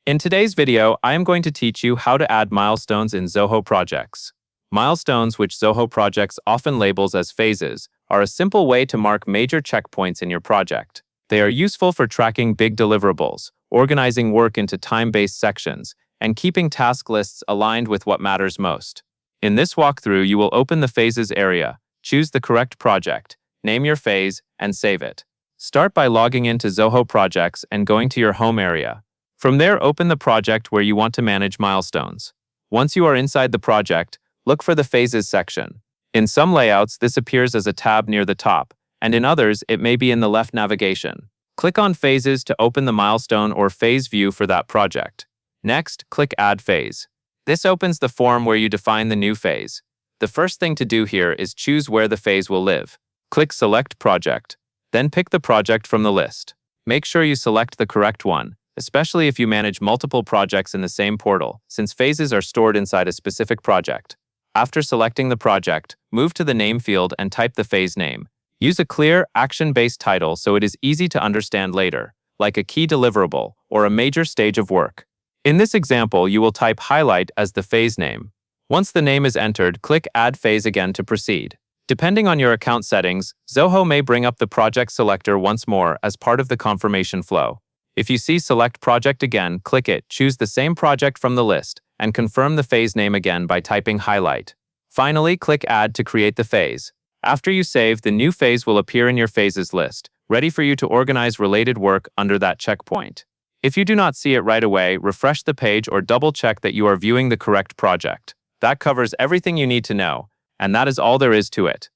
In today's video, I am going to teach you how to add milestones in Zoho projects. Milestones, which Zoho projects often labels as phases, are a simple way to mark major checkpoints in your project. They are useful for tracking big deliverables, organizing work into time-based sections, and keeping task lists aligned with what matters most. In this walkthrough, you will open the Phases area, choose the correct project, name your phase, and save it. Start by logging into Zoho projects and going to your home area. From there, open the project where you want to manage milestones. Once you are inside the project, look for the Phases section. In some layouts, this appears as a tab near the top, and in others, it may be in the left navigation. Click on Phases to open the milestone or phase view for that project. Next, click Add Phase. This opens the form where you define the new phase. The first thing to do here is choose where the phase will live. Click Select Project. Then pick the project from the list. Make sure you select the correct one, especially if you manage multiple projects in the same portal, since phases are stored inside a specific project. After selecting the project, move to the name field and type the phase name. Use a clear, action-based title so it is easy to understand later, like a key deliverable or a major stage of work. In this example, you will type highlight as the phase name. Once the name is entered, click Add Phase again to proceed. Depending on your account settings, Zoho may bring up the project selector once more as part of the confirmation flow. If you see Select Project again, click it, choose the same project from the list, and confirm the phase name again by typing highlight. Finally, click Add to create the phase. After you save, the new phase will appear in your phases list, ready for you to organize related work under that checkpoint. If you do not see it right away, refresh the page or double-check that you are viewing the correct project. That covers everything you need to know, and that is all there is to it.